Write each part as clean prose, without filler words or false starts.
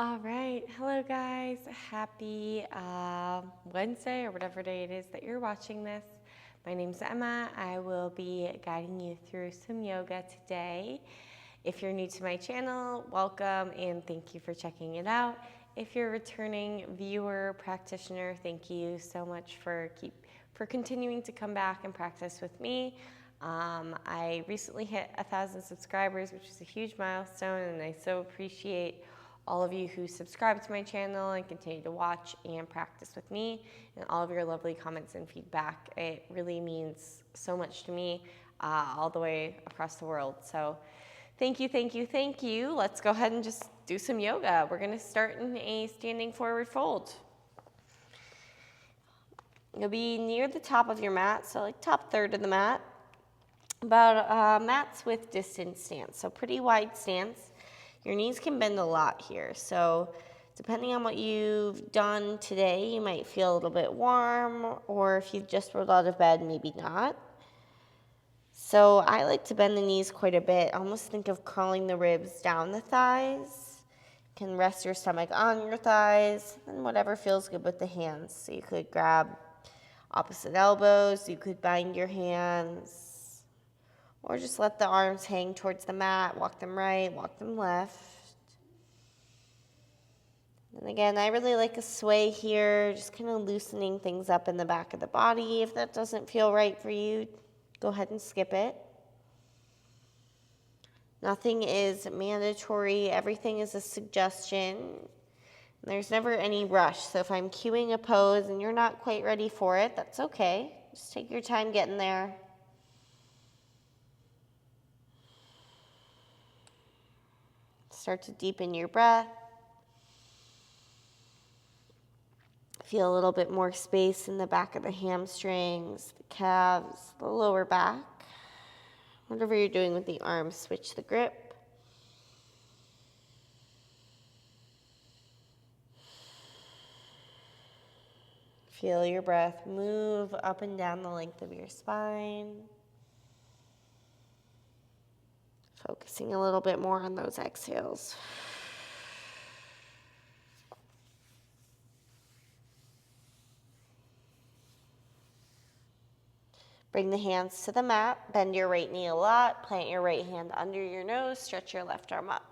All right. Hello, guys. Happy Wednesday or whatever day it is that you're watching this. My name's Emma. I will be guiding you through some yoga today. If you're new to my channel, welcome and thank you for checking it out. If you're a returning viewer, practitioner, thank you so much for continuing to come back and practice with me. I recently hit 1,000 subscribers, which is a huge milestone, and I so appreciate all of you who subscribe to my channel and continue to watch and practice with me, and all of your lovely comments and feedback. It really means so much to me all the way across the world. So thank you, thank you, thank you. Let's go ahead and just do some yoga. We're going to start in a standing forward fold. You'll be near the top of your mat, so like top third of the mat. About mat's width distance stance, so pretty wide stance. Your knees can bend a lot here, so depending on what you've done today, you might feel a little bit warm, or if you've just rolled out of bed, maybe not. So I like to bend the knees quite a bit. Almost think of crawling the ribs down the thighs. You can rest your stomach on your thighs, and whatever feels good with the hands. So you could grab opposite elbows, you could bind your hands, or just let the arms hang towards the mat, walk them right, walk them left. And again, I really like a sway here, just kind of loosening things up in the back of the body. If that doesn't feel right for you, go ahead and skip it. Nothing is mandatory. Everything is a suggestion. There's never any rush. So if I'm cueing a pose and you're not quite ready for it, that's okay. Just take your time getting there. Start to deepen your breath. Feel a little bit more space in the back of the hamstrings, the calves, the lower back. Whatever you're doing with the arms, switch the grip. Feel your breath move up and down the length of your spine. Focusing a little bit more on those exhales. Bring the hands to the mat, bend your right knee a lot, plant your right hand under your nose, stretch your left arm up.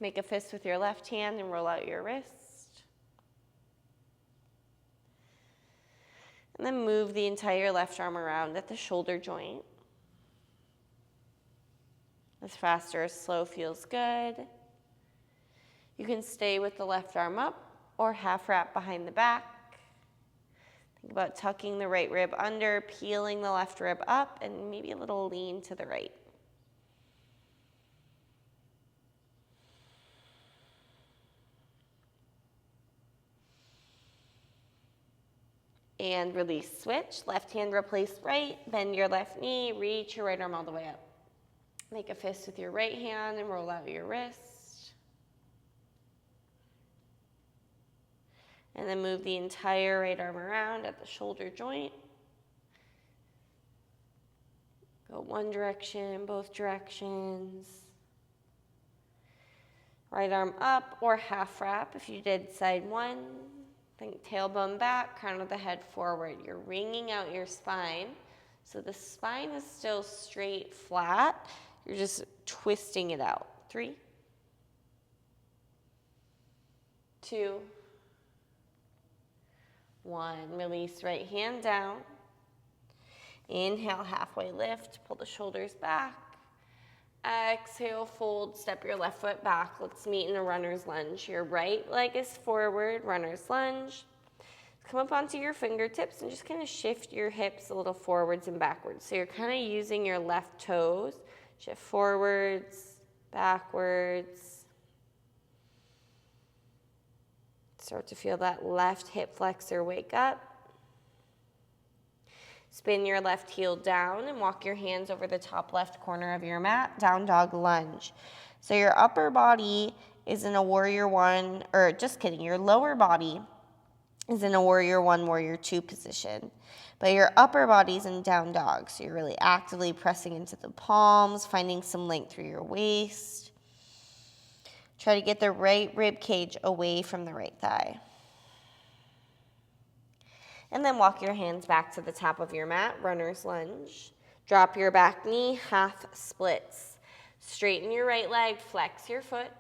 Make a fist with your left hand and roll out your wrist. And then move the entire left arm around at the shoulder joint. As fast or as slow feels good. You can stay with the left arm up or half wrap behind the back. Think about tucking the right rib under, peeling the left rib up, and maybe a little lean to the right. And release, switch. Left hand replace right, bend your left knee, reach your right arm all the way up. Make a fist with your right hand and roll out your wrist. And then move the entire right arm around at the shoulder joint. Go one direction, both directions. Right arm up or half wrap if you did side one. Think tailbone back, crown of the head forward. You're wringing out your spine. So the spine is still straight, flat. You're just twisting it out. 3, 2, 1. Release right hand down. Inhale, halfway lift. Pull the shoulders back. Exhale, fold. Step your left foot back. Let's meet in a runner's lunge. Your right leg is forward, runner's lunge. Come up onto your fingertips and just kind of shift your hips a little forwards and backwards. So you're kind of using your left toes. Shift forwards, backwards. Start to feel that left hip flexor wake up. Spin your left heel down and walk your hands over the top left corner of your mat, down dog lunge. So your upper body is in a warrior one, or just kidding, your lower body is in a warrior one, warrior two position. But your upper body's in down dog, so you're really actively pressing into the palms, finding some length through your waist. Try to get the right rib cage away from the right thigh. And then walk your hands back to the top of your mat, runner's lunge. Drop your back knee, half splits. Straighten your right leg, flex your foot.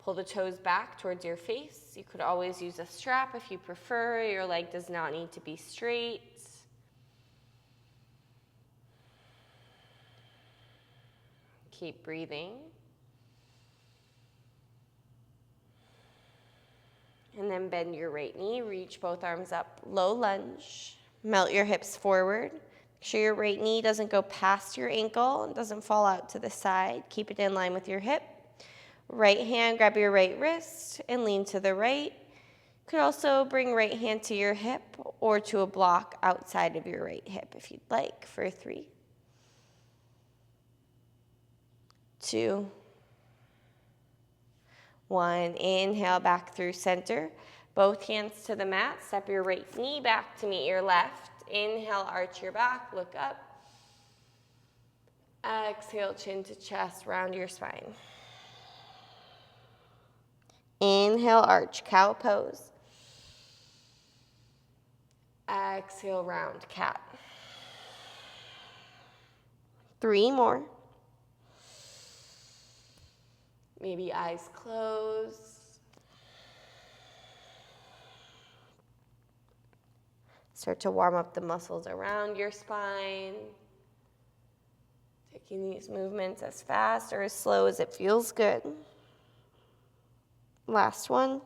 Pull the toes back towards your face. You could always use a strap if you prefer. Your leg does not need to be straight. Keep breathing. And then bend your right knee, reach both arms up, low lunge. Melt your hips forward. Make sure your right knee doesn't go past your ankle and doesn't fall out to the side. Keep it in line with your hip. Right hand, grab your right wrist and lean to the right. You could also bring right hand to your hip or to a block outside of your right hip if you'd like for 3, 2, 1. Inhale back through center. Both hands to the mat. Step your right knee back to meet your left. Inhale, arch your back, look up. Exhale, chin to chest, round your spine. Inhale, arch, cow pose. Exhale, round cat. 3 more. Maybe eyes closed. Start to warm up the muscles around your spine. Taking these movements as fast or as slow as it feels good. Last one.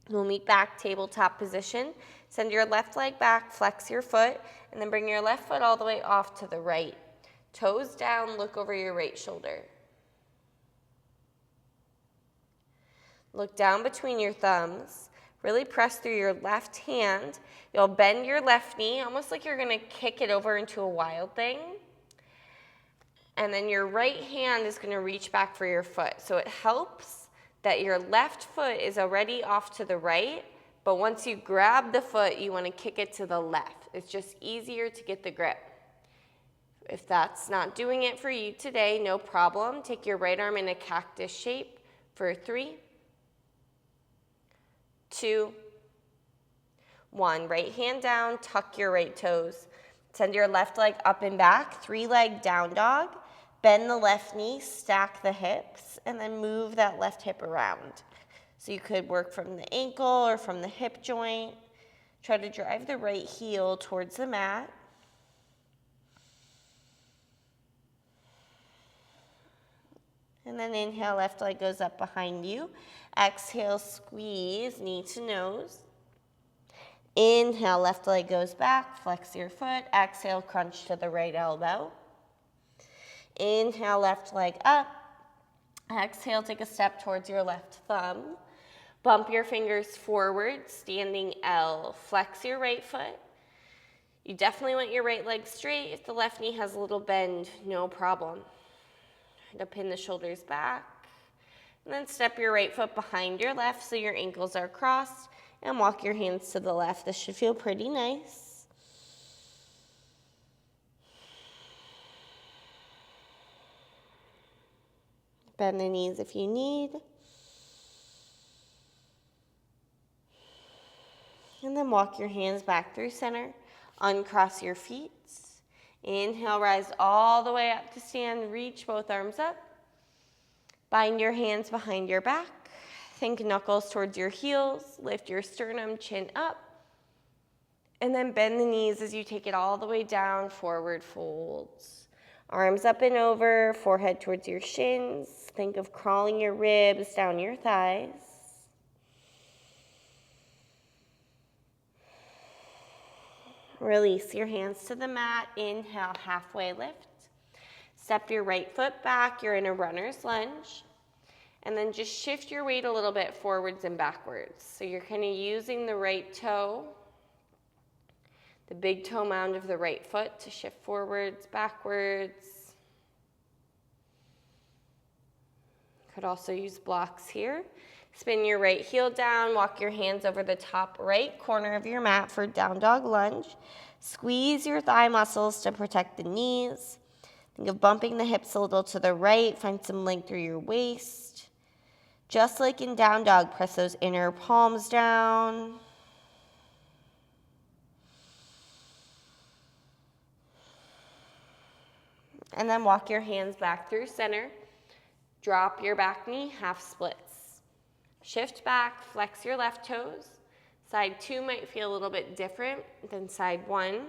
We'll meet back, tabletop position. Send your left leg back, flex your foot, and then bring your left foot all the way off to the right. Toes down, look over your right shoulder. Look down between your thumbs. Really press through your left hand. You'll bend your left knee, almost like you're gonna kick it over into a wild thing. And then your right hand is gonna reach back for your foot. So it helps that your left foot is already off to the right, but once you grab the foot, you wanna kick it to the left. It's just easier to get the grip. If that's not doing it for you today, no problem. Take your right arm in a cactus shape for 3, 2, 1. Right hand down, tuck your right toes. Send your left leg up and back, 3-leg down dog. Bend the left knee, stack the hips, and then move that left hip around. So you could work from the ankle or from the hip joint. Try to drive the right heel towards the mat. And then inhale, left leg goes up behind you. Exhale, squeeze, knee to nose. Inhale, left leg goes back, flex your foot. Exhale, crunch to the right elbow. Inhale, left leg up. Exhale, take a step towards your left thumb. Bump your fingers forward, standing L. Flex your right foot. You definitely want your right leg straight. If the left knee has a little bend, no problem. To pin the shoulders back. And then step your right foot behind your left so your ankles are crossed, and walk your hands to the left. This should feel pretty nice. Bend the knees if you need. And then walk your hands back through center. Uncross your feet. Inhale, rise all the way up to stand. Reach both arms up. Bind your hands behind your back. Think knuckles towards your heels. Lift your sternum, chin up. And then bend the knees as you take it all the way down, forward folds. Arms up and over, forehead towards your shins. Think of crawling your ribs down your thighs. Release your hands to the mat. Inhale, halfway lift. Step your right foot back. You're in a runner's lunge. And then just shift your weight a little bit forwards and backwards. So you're kind of using the right toe, the big toe mound of the right foot to shift forwards, backwards. Could also use blocks here. Spin your right heel down, walk your hands over the top right corner of your mat for down dog lunge. Squeeze your thigh muscles to protect the knees. Think of bumping the hips a little to the right, find some length through your waist. Just like in down dog, press those inner palms down. And then walk your hands back through center. Drop your back knee, half splits. Shift back, flex your left toes. Side 2 might feel a little bit different than side 1.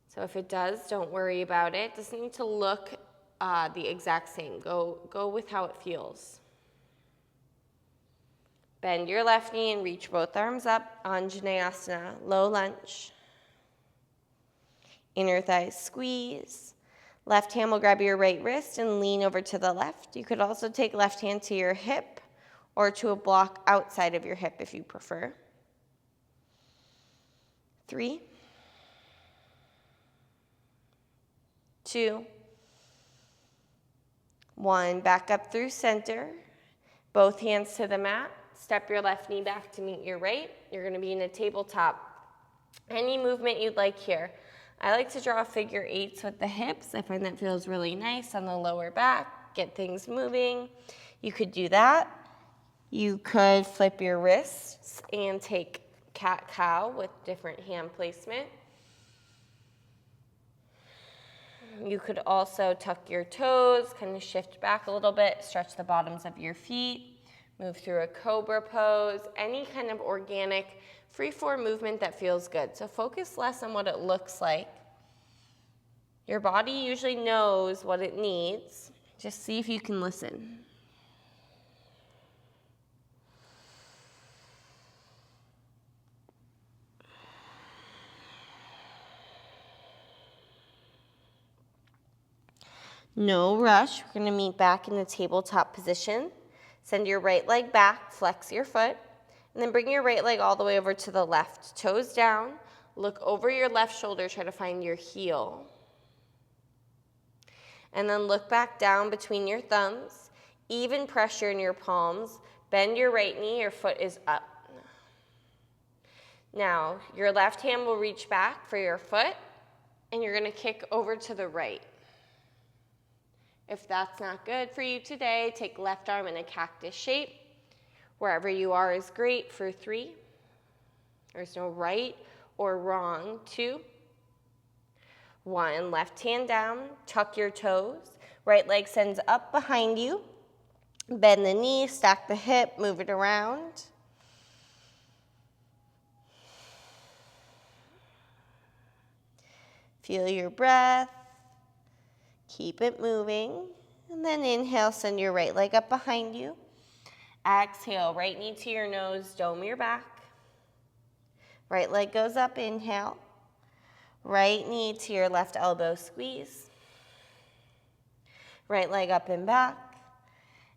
So if it does, don't worry about it. It doesn't need to look the exact same. Go with how it feels. Bend your left knee and reach both arms up. Anjaneyasana, low lunge. Inner thighs squeeze. Left hand will grab your right wrist and lean over to the left. You could also take left hand to your hip or to a block outside of your hip if you prefer. 3, 2, 1. Back up through center. Both hands to the mat. Step your left knee back to meet your right. You're going to be in a tabletop. Any movement you'd like here. I like to draw figure 8s with the hips. I find that feels really nice on the lower back. Get things moving. You could do that. You could flip your wrists and take cat-cow with different hand placement. You could also tuck your toes, kind of shift back a little bit, stretch the bottoms of your feet, move through a cobra pose, any kind of organic free-form movement that feels good. So focus less on what it looks like. Your body usually knows what it needs. Just see if you can listen. No rush. We're going to meet back in the tabletop position. Send your right leg back, flex your foot, and then bring your right leg all the way over to the left. Toes down, look over your left shoulder, try to find your heel. And then look back down between your thumbs, even pressure in your palms, bend your right knee, your foot is up. Now, your left hand will reach back for your foot, and you're going to kick over to the right. If that's not good for you today, take left arm in a cactus shape. Wherever you are is great for 3. There's no right or wrong. 2, 1. Left hand down, tuck your toes. Right leg sends up behind you. Bend the knee, stack the hip, move it around. Feel your breath. Keep it moving. And then inhale, send your right leg up behind you. Exhale, right knee to your nose, dome your back. Right leg goes up, inhale. Right knee to your left elbow, squeeze. Right leg up and back.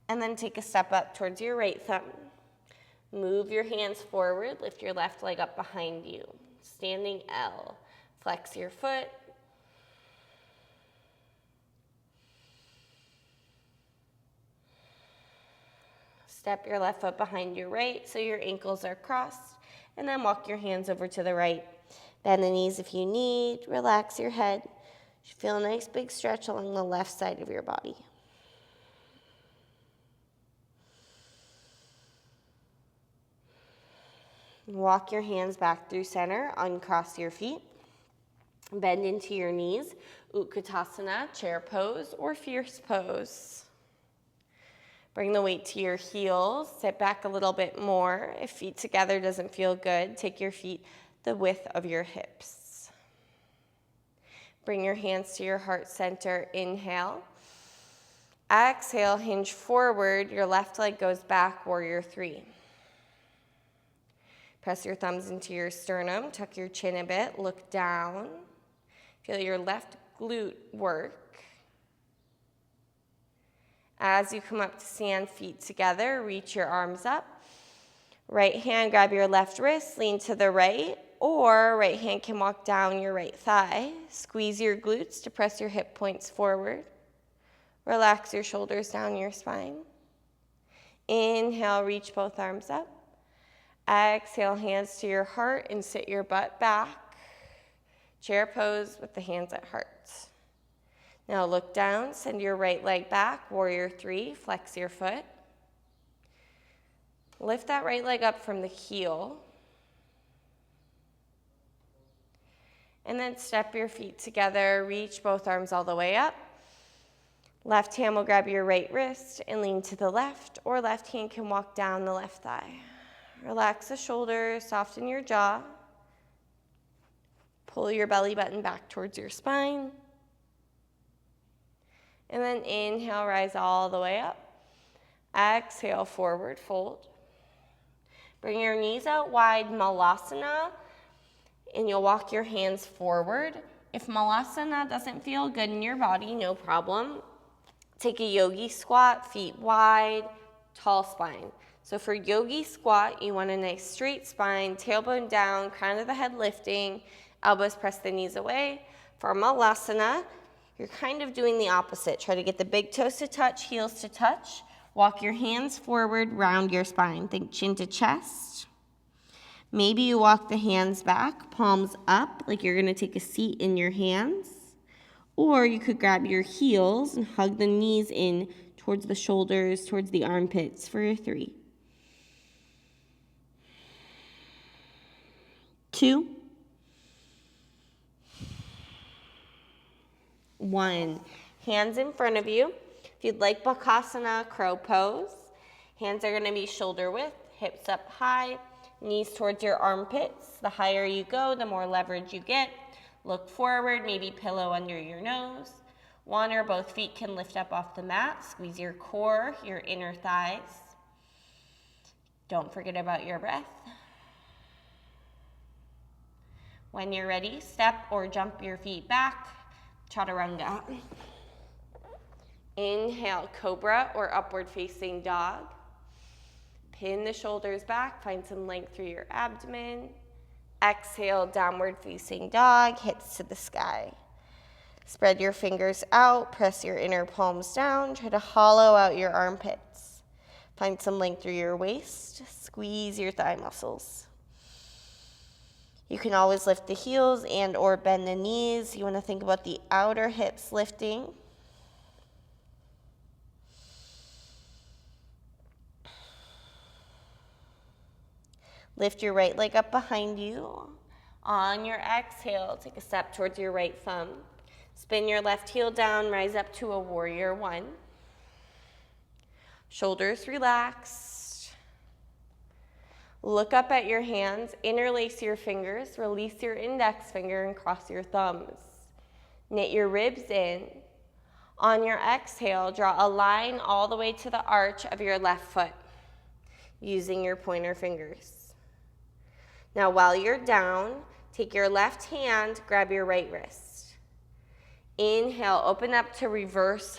And then take a step up towards your right thumb. Move your hands forward, lift your left leg up behind you. Standing L. Flex your foot. Step your left foot behind your right so your ankles are crossed, and then walk your hands over to the right. Bend the knees if you need. Relax your head. You feel a nice big stretch along the left side of your body. Walk your hands back through center. Uncross your feet. Bend into your knees. Utkatasana, chair pose, or fierce pose. Bring the weight to your heels. Sit back a little bit more. If feet together doesn't feel good, take your feet the width of your hips. Bring your hands to your heart center. Inhale. Exhale, hinge forward. Your left leg goes back, warrior 3. Press your thumbs into your sternum. Tuck your chin a bit. Look down. Feel your left glute work. As you come up to stand, feet together, reach your arms up. Right hand, grab your left wrist, lean to the right, or right hand can walk down your right thigh. Squeeze your glutes to press your hip points forward. Relax your shoulders down your spine. Inhale, reach both arms up. Exhale, hands to your heart and sit your butt back. Chair pose with the hands at heart. Now look down, send your right leg back, warrior 3, flex your foot. Lift that right leg up from the heel. And then step your feet together, reach both arms all the way up. Left hand will grab your right wrist and lean to the left, or left hand can walk down the left thigh. Relax the shoulders, soften your jaw. Pull your belly button back towards your spine. And then inhale, rise all the way up. Exhale, forward fold. Bring your knees out wide, Malasana, and you'll walk your hands forward. If Malasana doesn't feel good in your body, no problem. Take a yogi squat, feet wide, tall spine. So for yogi squat, you want a nice straight spine, tailbone down, crown of the head lifting, elbows press the knees away. For Malasana, you're kind of doing the opposite. Try to get the big toes to touch, heels to touch. Walk your hands forward, round your spine. Think chin to chest. Maybe you walk the hands back, palms up, like you're gonna take a seat in your hands. Or you could grab your heels and hug the knees in towards the shoulders, towards the armpits for a 3. 2. 1. Hands in front of you. If you'd like Bakasana, crow pose. Hands are gonna be shoulder width, hips up high, knees towards your armpits. The higher you go, the more leverage you get. Look forward, maybe pillow under your nose. One or both feet can lift up off the mat. Squeeze your core, your inner thighs. Don't forget about your breath. When you're ready, step or jump your feet back. Chaturanga. Inhale, cobra or upward facing dog. Pin the shoulders back, find some length through your abdomen. Exhale, downward facing dog, hips to the sky. Spread your fingers out, press your inner palms down, try to hollow out your armpits. Find some length through your waist, squeeze your thigh muscles. You can always lift the heels and or bend the knees. You want to think about the outer hips lifting. Lift your right leg up behind you. On your exhale, take a step towards your right thumb. Spin your left heel down, rise up to a warrior 1. Shoulders relaxed. Look up at your hands, interlace your fingers, release your index finger and cross your thumbs. Knit your ribs in. On your exhale, draw a line all the way to the arch of your left foot using your pointer fingers. Now while you're down, take your left hand, grab your right wrist. Inhale, open up to reverse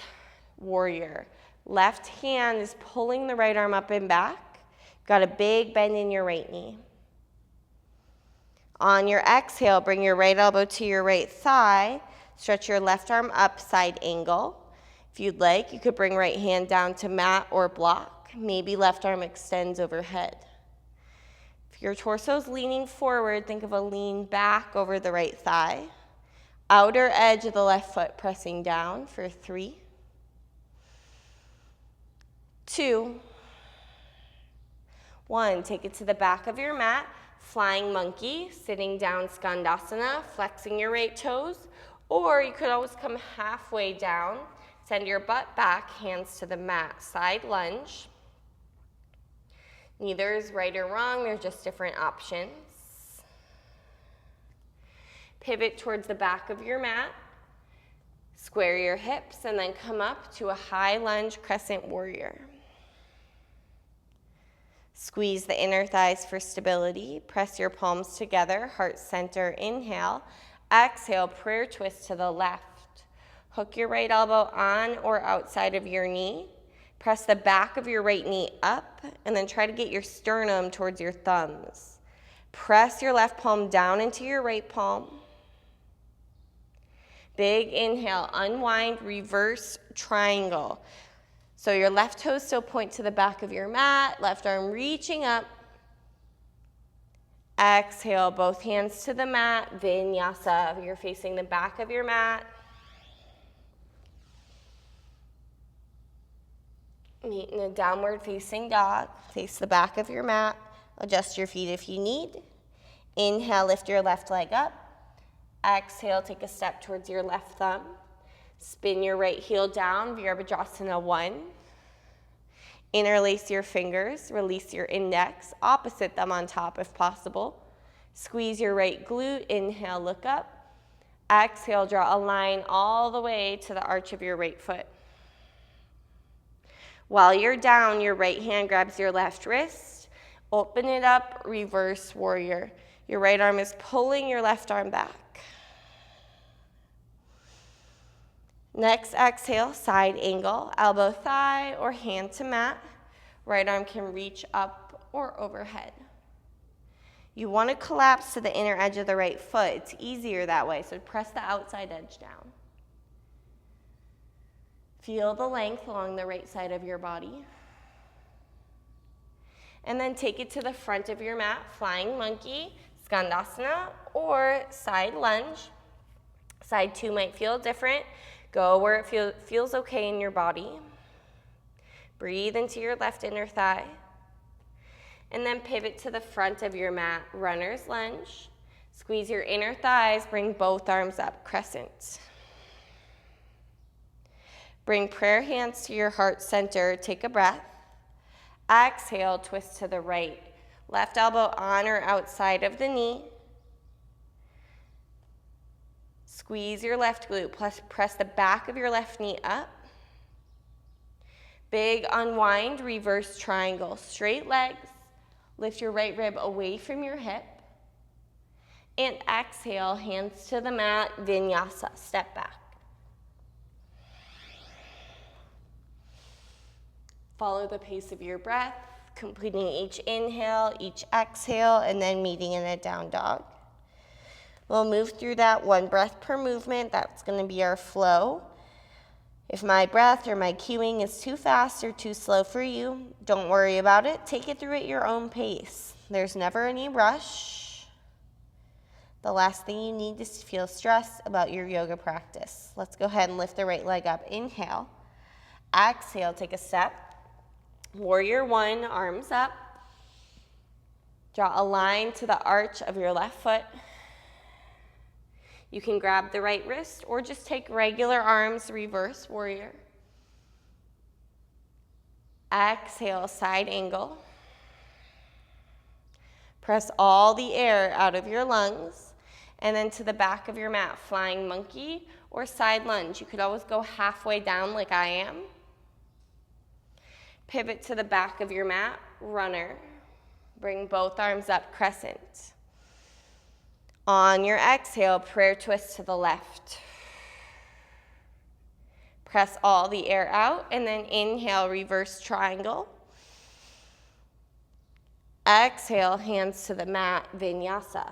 warrior. Left hand is pulling the right arm up and back. Got a big bend in your right knee. On your exhale, bring your right elbow to your right thigh. Stretch your left arm up, side angle. If you'd like, you could bring right hand down to mat or block. Maybe left arm extends overhead. If your torso's leaning forward, think of a lean back over the right thigh. Outer edge of the left foot pressing down for 3, 2, 1. Take it to the back of your mat. Flying monkey, sitting down, Skandasana, flexing your right toes. Or you could always come halfway down. Send your butt back, hands to the mat. Side lunge. Neither is right or wrong, they're just different options. Pivot towards the back of your mat. Square your hips and then come up to a high lunge crescent warrior. Squeeze the inner thighs for stability. Press your palms together, heart center, inhale. Exhale, prayer twist to the left. Hook your right elbow on or outside of your knee. Press the back of your right knee up and then try to get your sternum towards your thumbs. Press your left palm down into your right palm. Big inhale, unwind, reverse triangle. So your left toes still point to the back of your mat, left arm reaching up. Exhale, both hands to the mat, Vinyasa. You're facing the back of your mat. Meet in a downward facing dog. Face the back of your mat. Adjust your feet if you need. Inhale, lift your left leg up. Exhale, take a step towards your left thumb. Spin your right heel down, Virabhadrasana 1. Interlace your fingers, release your index, opposite thumb on top if possible. Squeeze your right glute, inhale, look up. Exhale, draw a line all the way to the arch of your right foot. While you're down, your right hand grabs your left wrist. Open it up, reverse warrior. Your right arm is pulling your left arm back. Next, exhale, side angle, elbow thigh or hand to mat. Right arm can reach up or overhead. You want to collapse to the inner edge of the right foot. It's easier that way, so press the outside edge down. Feel the length along the right side of your body. And then take it to the front of your mat, flying monkey, Skandasana, or side lunge. Side 2 might feel different. Go where it feels okay in your body. Breathe into your left inner thigh. And then pivot to the front of your mat, runner's lunge. Squeeze your inner thighs, bring both arms up, crescent. Bring prayer hands to your heart center, take a breath. Exhale, twist to the right. Left elbow on or outside of the knee. Squeeze your left glute, plus press the back of your left knee up. Big unwind, reverse triangle. Straight legs, lift your right rib away from your hip. And exhale, hands to the mat, Vinyasa, step back. Follow the pace of your breath, completing each inhale, each exhale, and then meeting in a down dog. We'll move through that one breath per movement. That's going to be our flow. If my breath or my cueing is too fast or too slow for you, don't worry about it. Take it through at your own pace. There's never any rush. The last thing you need is to feel stress about your yoga practice. Let's go ahead and lift the right leg up. Inhale. Exhale, take a step. Warrior 1, arms up. Draw a line to the arch of your left foot. You can grab the right wrist or just take regular arms, reverse warrior. Exhale, side angle. Press all the air out of your lungs and then to the back of your mat, flying monkey or side lunge. You could always go halfway down like I am. Pivot to the back of your mat, runner. Bring both arms up, crescent. On your exhale, prayer twist to the left. Press all the air out and then inhale, reverse triangle. Exhale, hands to the mat, Vinyasa.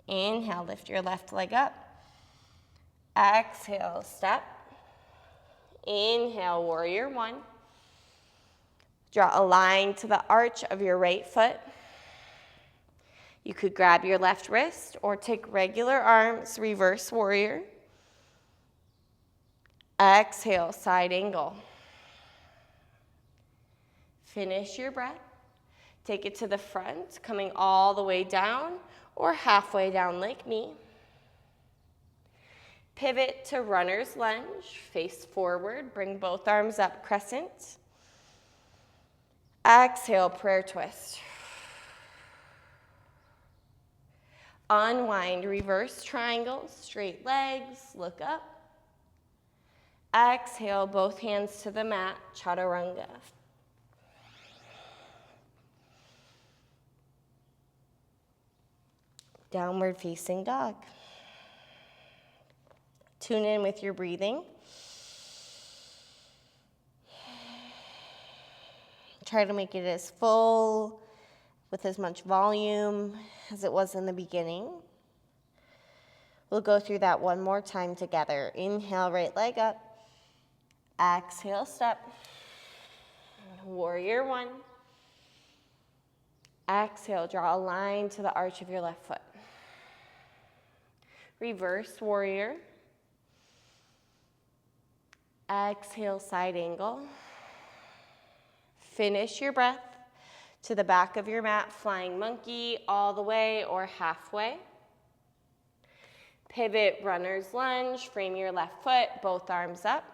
Inhale, lift your left leg up. Exhale, step. Inhale, warrior 1. Draw a line to the arch of your right foot. You could grab your left wrist or take regular arms, reverse warrior. Exhale, side angle. Finish your breath. Take it to the front, coming all the way down or halfway down like me. Pivot to runner's lunge, face forward, bring both arms up, crescent. Exhale, prayer twist. Unwind, reverse triangle, straight legs, look up. Exhale, both hands to the mat, chaturanga. Downward facing dog. Tune in with your breathing. Try to make it as full, with as much volume as it was in the beginning. We'll go through that one more time together. Inhale, right leg up. Exhale, step. Warrior one. Exhale, draw a line to the arch of your left foot. Reverse warrior. Exhale, side angle. Finish your breath to the back of your mat, flying monkey all the way or halfway. Pivot, runner's lunge, frame your left foot, both arms up.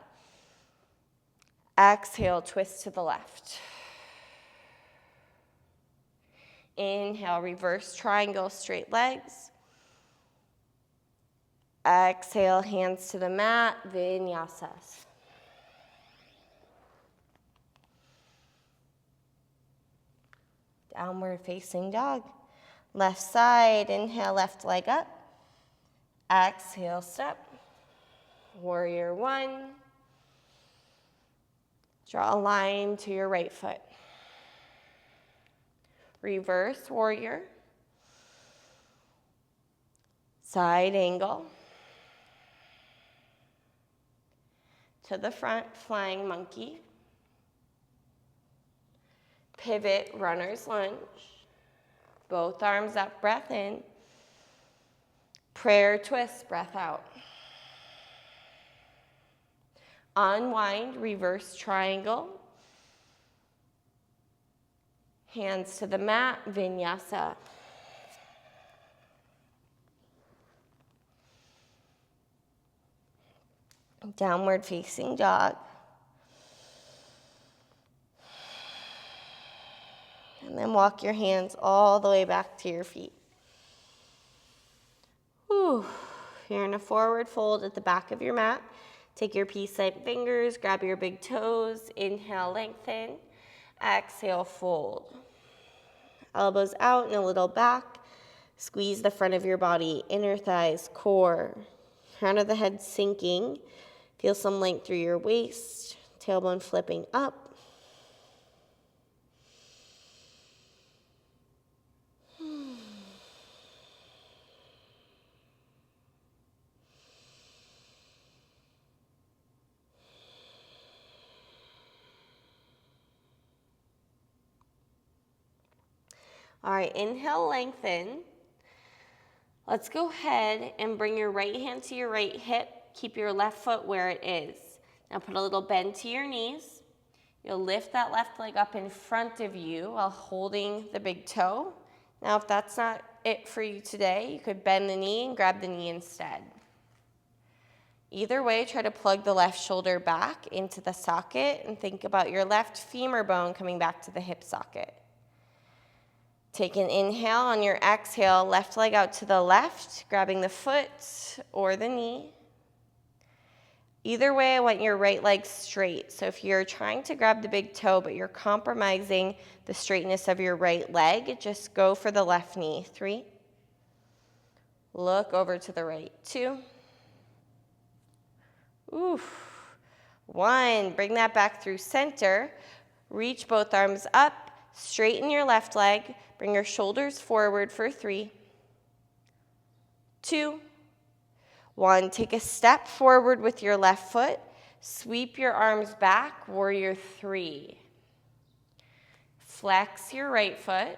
Exhale, twist to the left. Inhale, reverse triangle, straight legs. Exhale, hands to the mat, Vinyasa. Downward facing dog. Left side, inhale, left leg up. Exhale, step. Warrior one. Draw a line to your right foot. Reverse warrior. Side angle. To the front, flying monkey. Pivot, runner's lunge. Both arms up, breath in. Prayer twist, breath out. Unwind, reverse triangle. Hands to the mat, Vinyasa. Downward facing dog. And then walk your hands all the way back to your feet. Whew. You're in a forward fold at the back of your mat. Take your peace-like fingers, grab your big toes, inhale, lengthen, exhale, fold. Elbows out and a little back. Squeeze the front of your body, inner thighs, core. Crown of the head sinking. Feel some length through your waist, tailbone flipping up. All right, inhale, lengthen. Let's go ahead and bring your right hand to your right hip. Keep your left foot where it is. Now put a little bend to your knees. You'll lift that left leg up in front of you while holding the big toe. Now if that's not it for you today, you could bend the knee and grab the knee instead. Either way, try to plug the left shoulder back into the socket and think about your left femur bone coming back to the hip socket. Take an inhale. On your exhale, left leg out to the left, grabbing the foot or the knee. Either way, I want your right leg straight. So if you're trying to grab the big toe, but you're compromising the straightness of your right leg, just go for the left knee. 3. Look over to the right. 2. Oof. 1. Bring that back through center. Reach both arms up. Straighten your left leg. Bring your shoulders forward for 3. 2. 1. Take a step forward with your left foot. Sweep your arms back, warrior 3. Flex your right foot.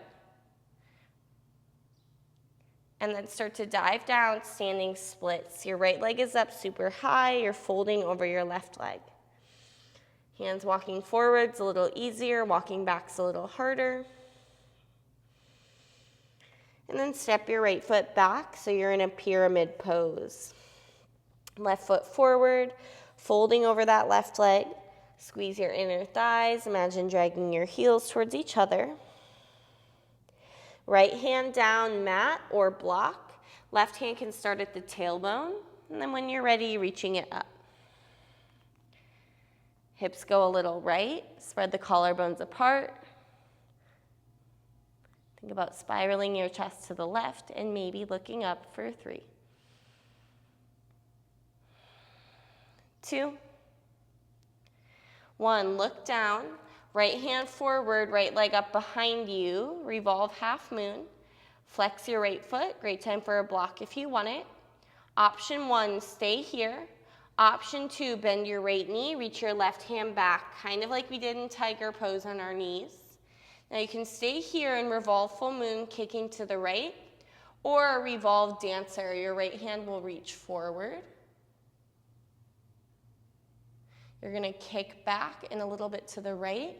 And then start to dive down, standing splits. Your right leg is up super high. You're folding over your left leg. Hands walking forward's a little easier. Walking back's a little harder. And then step your right foot back so you're in a pyramid pose. Left foot forward, folding over that left leg. Squeeze your inner thighs. Imagine dragging your heels towards each other. Right hand down, mat or block. Left hand can start at the tailbone. And then when you're ready, reaching it up. Hips go a little right. Spread the collarbones apart. Think about spiraling your chest to the left and maybe looking up for 3. 2. 1, look down. Right hand forward, right leg up behind you. Revolve half moon. Flex your right foot. Great time for a block if you want it. Option 1, stay here. Option 2, bend your right knee, reach your left hand back, kind of like we did in tiger pose on our knees. Now you can stay here and revolve full moon, kicking to the right, or a revolved dancer. Your right hand will reach forward. You're going to kick back and a little bit to the right.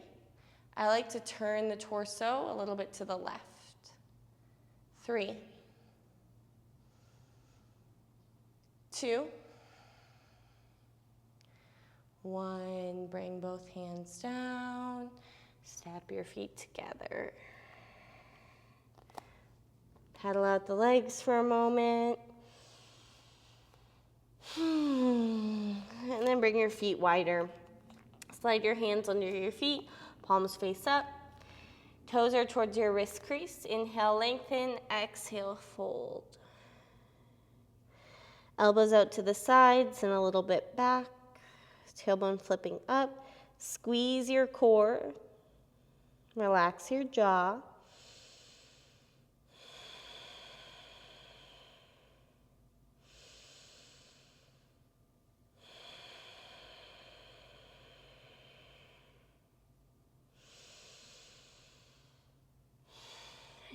I like to turn the torso a little bit to the left. 3, 2, 1. Bring both hands down. Step your feet together. Paddle out the legs for a moment. And then bring your feet wider. Slide your hands under your feet, palms face up. Toes are towards your wrist crease. Inhale, lengthen. Exhale, fold. Elbows out to the sides and a little bit back. Tailbone flipping up. Squeeze your core. Relax your jaw.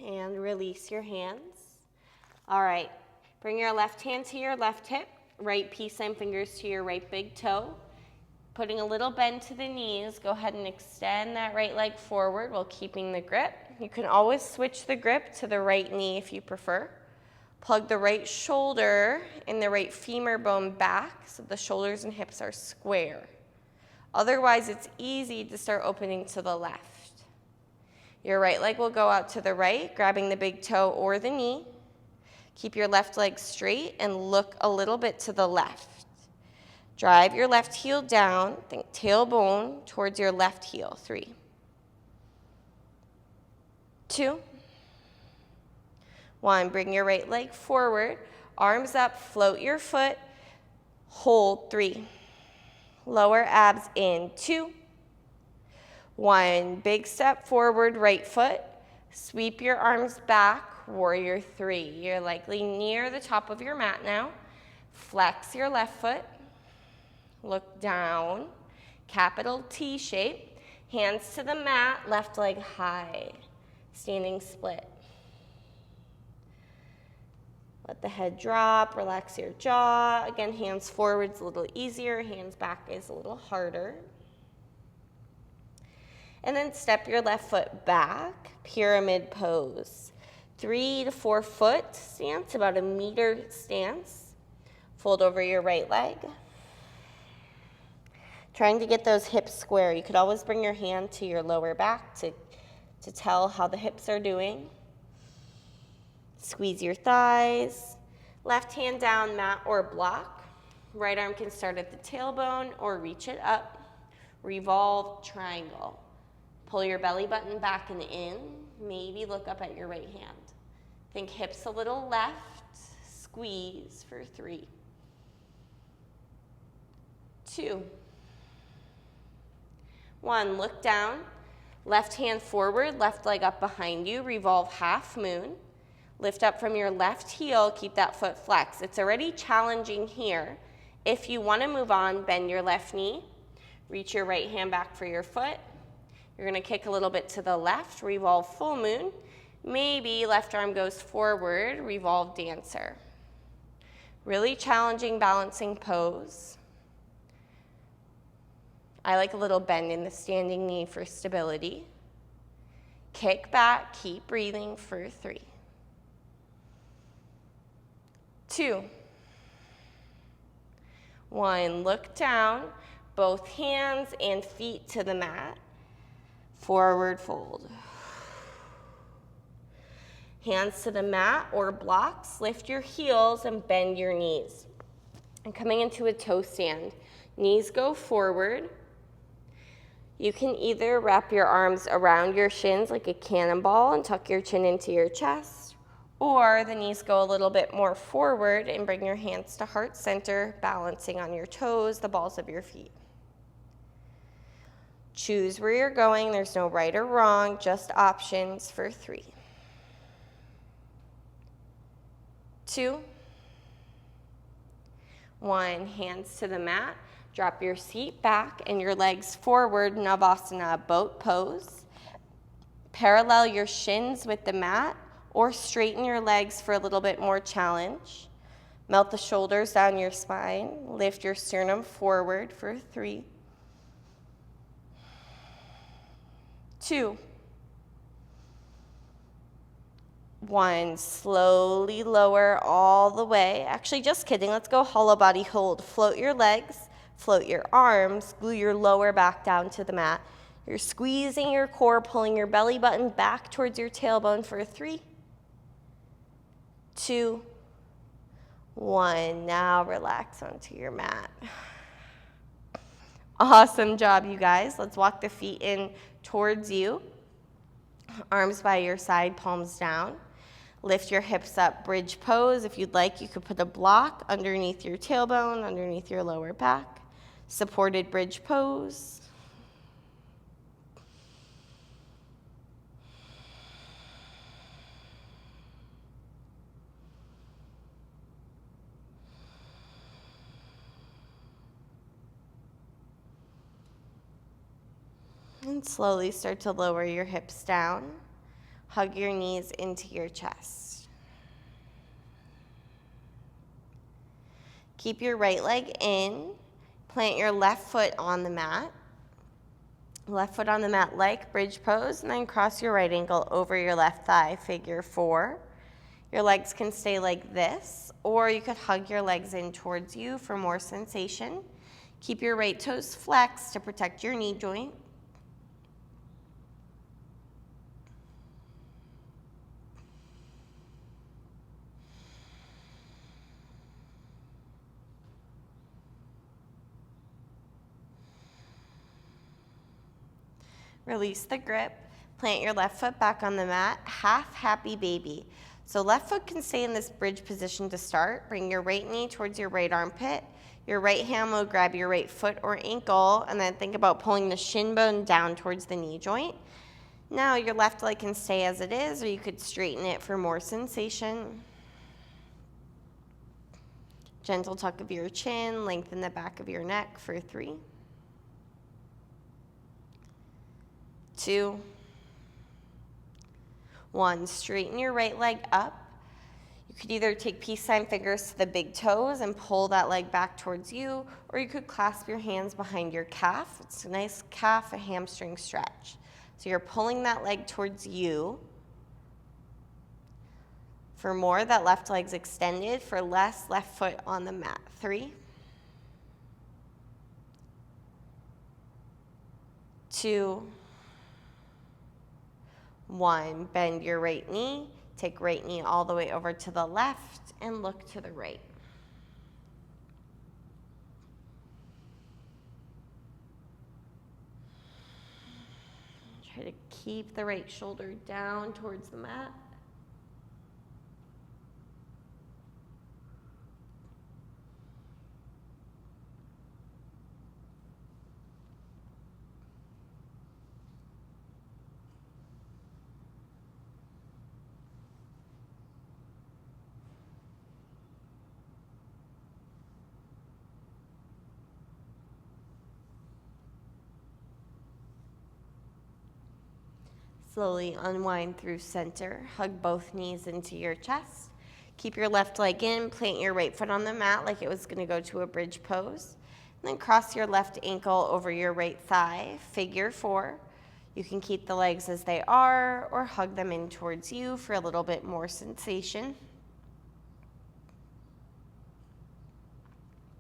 And release your hands. All right, bring your left hand to your left hip, right peace sign fingers to your right big toe. Putting a little bend to the knees, go ahead and extend that right leg forward while keeping the grip. You can always switch the grip to the right knee if you prefer. Plug the right shoulder and the right femur bone back so the shoulders and hips are square. Otherwise, it's easy to start opening to the left. Your right leg will go out to the right, grabbing the big toe or the knee. Keep your left leg straight and look a little bit to the left. Drive your left heel down, think tailbone towards your left heel. 3, 2, 1. Bring your right leg forward, arms up, float your foot, hold. 3. Lower abs in. 2, 1. Big step forward, right foot. Sweep your arms back, warrior 3. You're likely near the top of your mat now. Flex your left foot. Look down. Capital T shape. Hands to the mat, left leg high. Standing split. Let the head drop, relax your jaw. Again, hands forward is a little easier, hands back is a little harder. And then step your left foot back, pyramid pose. 3 to 4 foot stance, about a meter stance. Fold over your right leg. Trying to get those hips square. You could always bring your hand to your lower back to tell how the hips are doing. Squeeze your thighs. Left hand down, mat or block. Right arm can start at the tailbone or reach it up. Revolve triangle. Pull your belly button back and in. Maybe look up at your right hand. Think hips a little left. Squeeze for 3, 2, 1. Look down. Left hand forward, left leg up behind you. Revolve half moon. Lift up from your left heel. Keep that foot flexed. It's already challenging here. If you want to move on, bend your left knee. Reach your right hand back for your foot. You're going to kick a little bit to the left, revolve full moon. Maybe left arm goes forward, revolve dancer. Really challenging balancing pose. I like a little bend in the standing knee for stability. Kick back, keep breathing for 3, 2, 1. Look down, both hands and feet to the mat. Forward fold. Hands to the mat or blocks. Lift your heels and bend your knees. And coming into a toe stand. Knees go forward. You can either wrap your arms around your shins like a cannonball and tuck your chin into your chest, or the knees go a little bit more forward and bring your hands to heart center, balancing on your toes, the balls of your feet. Choose where you're going. There's no right or wrong, just options for 3, 2, 1, hands to the mat. Drop your seat back and your legs forward, Navasana, boat pose. Parallel your shins with the mat or straighten your legs for a little bit more challenge. Melt the shoulders down your spine. Lift your sternum forward for 3, 2, 1. Slowly lower all the way. Actually, just kidding. Let's go hollow body hold. Float your legs, float your arms, glue your lower back down to the mat. You're squeezing your core, pulling your belly button back towards your tailbone for 3, 2, 1. Now relax onto your mat. Awesome job, you guys. Let's walk the feet in towards you. Arms by your side, palms down. Lift your hips up, bridge pose. If you'd like, you could put a block underneath your tailbone, underneath your lower back. Supported bridge pose. And slowly start to lower your hips down. Hug your knees into your chest. Keep your right leg in. Plant your left foot on the mat. Left foot on the mat like bridge pose, and then cross your right ankle over your left thigh, figure 4. Your legs can stay like this, or you could hug your legs in towards you for more sensation. Keep your right toes flexed to protect your knee joint. Release the grip. Plant your left foot back on the mat, half happy baby. So left foot can stay in this bridge position to start. Bring your right knee towards your right armpit. Your right hand will grab your right foot or ankle, and then think about pulling the shin bone down towards the knee joint. Now your left leg can stay as it is, or you could straighten it for more sensation. Gentle tuck of your chin, lengthen the back of your neck for 3, 2, 1. Straighten your right leg up. You could either take peace sign fingers to the big toes and pull that leg back towards you, or you could clasp your hands behind your calf. It's a nice calf, a hamstring stretch. So you're pulling that leg towards you. For more, that left leg's extended. For less, left foot on the mat. 3, 2, 1. Bend your right knee. Take right knee all the way over to the left and look to the right. Try to keep the right shoulder down towards the mat. Slowly unwind through center. Hug both knees into your chest. Keep your left leg in. Plant your right foot on the mat like it was going to go to a bridge pose. And then cross your left ankle over your right thigh. Figure 4. You can keep the legs as they are or hug them in towards you for a little bit more sensation.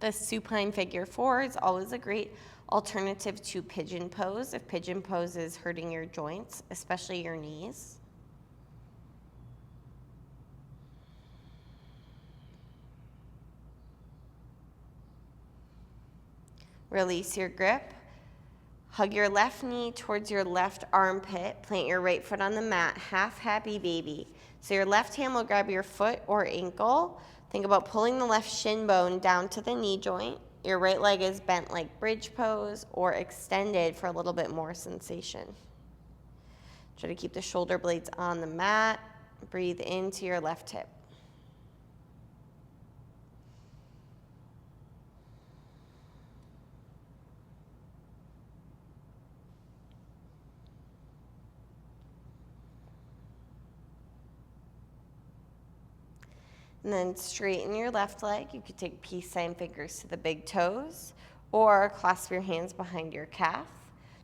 The supine figure 4 is always a great alternative to pigeon pose if pigeon pose is hurting your joints, especially your knees. Release your grip. Hug your left knee towards your left armpit. Plant your right foot on the mat, half happy baby. So your left hand will grab your foot or ankle. Think about pulling the left shin bone down to the knee joint. Your right leg is bent like bridge pose or extended for a little bit more sensation. Try to keep the shoulder blades on the mat. Breathe into your left hip. And then straighten your left leg. You could take peace sign fingers to the big toes or clasp your hands behind your calf.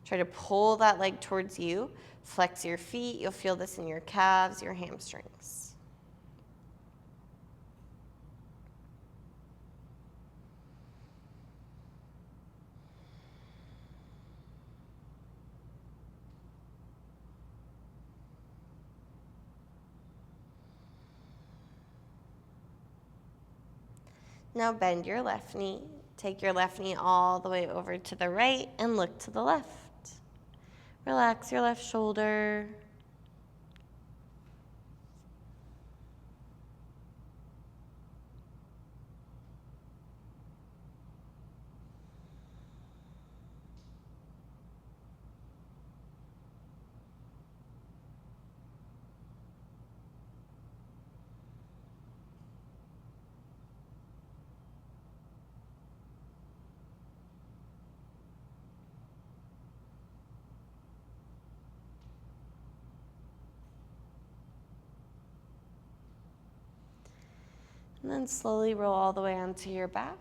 Try to pull that leg towards you. Flex your feet. You'll feel this in your calves, your hamstrings. Now bend your left knee. Take your left knee all the way over to the right and look to the left. Relax your left shoulder. And then slowly roll all the way onto your back.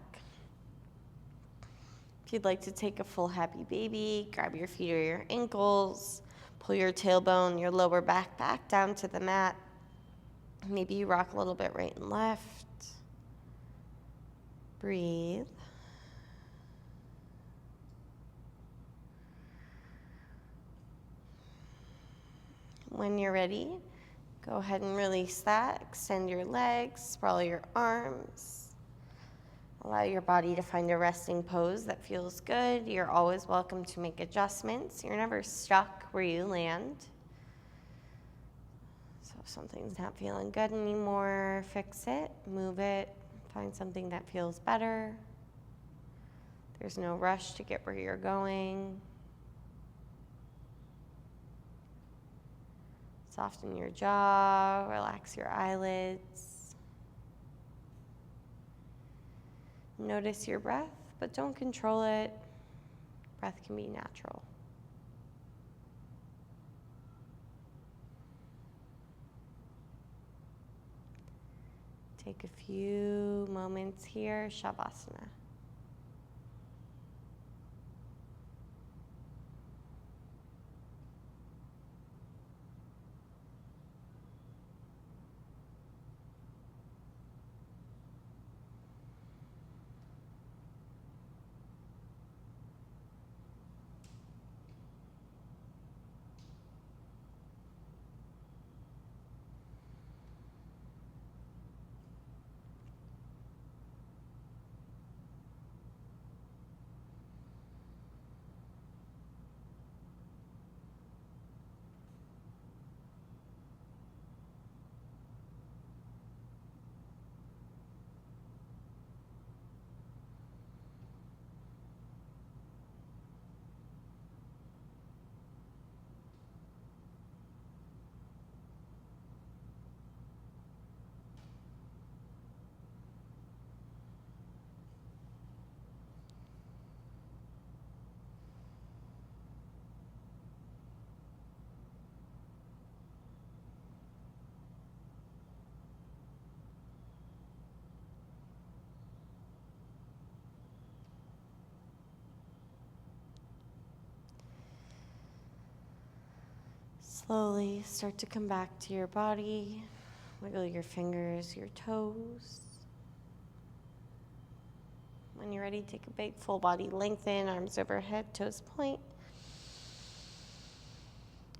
If you'd like to take a full happy baby, grab your feet or your ankles, pull your tailbone, your lower back down to the mat. Maybe you rock a little bit right and left. Breathe. When you're ready, go ahead and release that. Extend your legs, sprawl your arms. Allow your body to find a resting pose that feels good. You're always welcome to make adjustments. You're never stuck where you land. So if something's not feeling good anymore, fix it, move it, find something that feels better. There's no rush to get where you're going. Soften your jaw, relax your eyelids. Notice your breath, but don't control it. Breath can be natural. Take a few moments here, Savasana. Slowly start to come back to your body. Wiggle your fingers, your toes. When you're ready, take a big full body lengthen, arms overhead, toes point.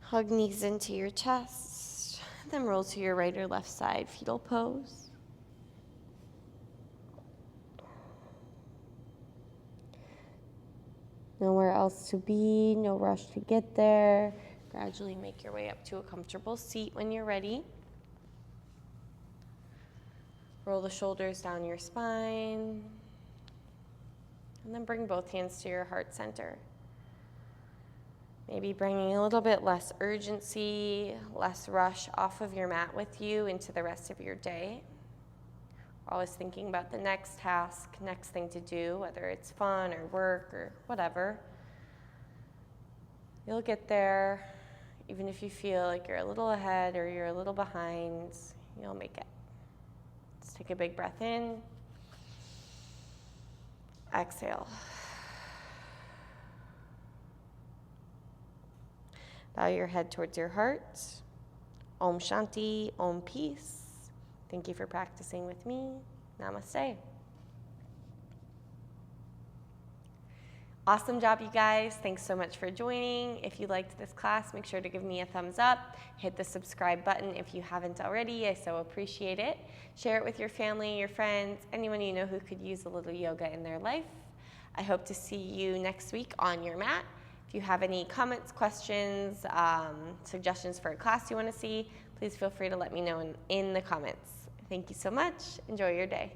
Hug knees into your chest. Then roll to your right or left side, fetal pose. Nowhere else to be, no rush to get there. Gradually make your way up to a comfortable seat when you're ready. Roll the shoulders down your spine. And then bring both hands to your heart center. Maybe bringing a little bit less urgency, less rush off of your mat with you into the rest of your day. Always thinking about the next task, next thing to do, whether it's fun or work or whatever. You'll get there. Even if you feel like you're a little ahead or you're a little behind, you'll make it. Let's take a big breath in. Exhale. Bow your head towards your heart. Om Shanti, Om Peace. Thank you for practicing with me. Namaste. Awesome job, you guys. Thanks so much for joining. If you liked this class, make sure to give me a thumbs up. Hit the subscribe button if you haven't already. I so appreciate it. Share it with your family, your friends, anyone you know who could use a little yoga in their life. I hope to see you next week on your mat. If you have any comments, questions, suggestions for a class you want to see, please feel free to let me know in the comments. Thank you so much. Enjoy your day.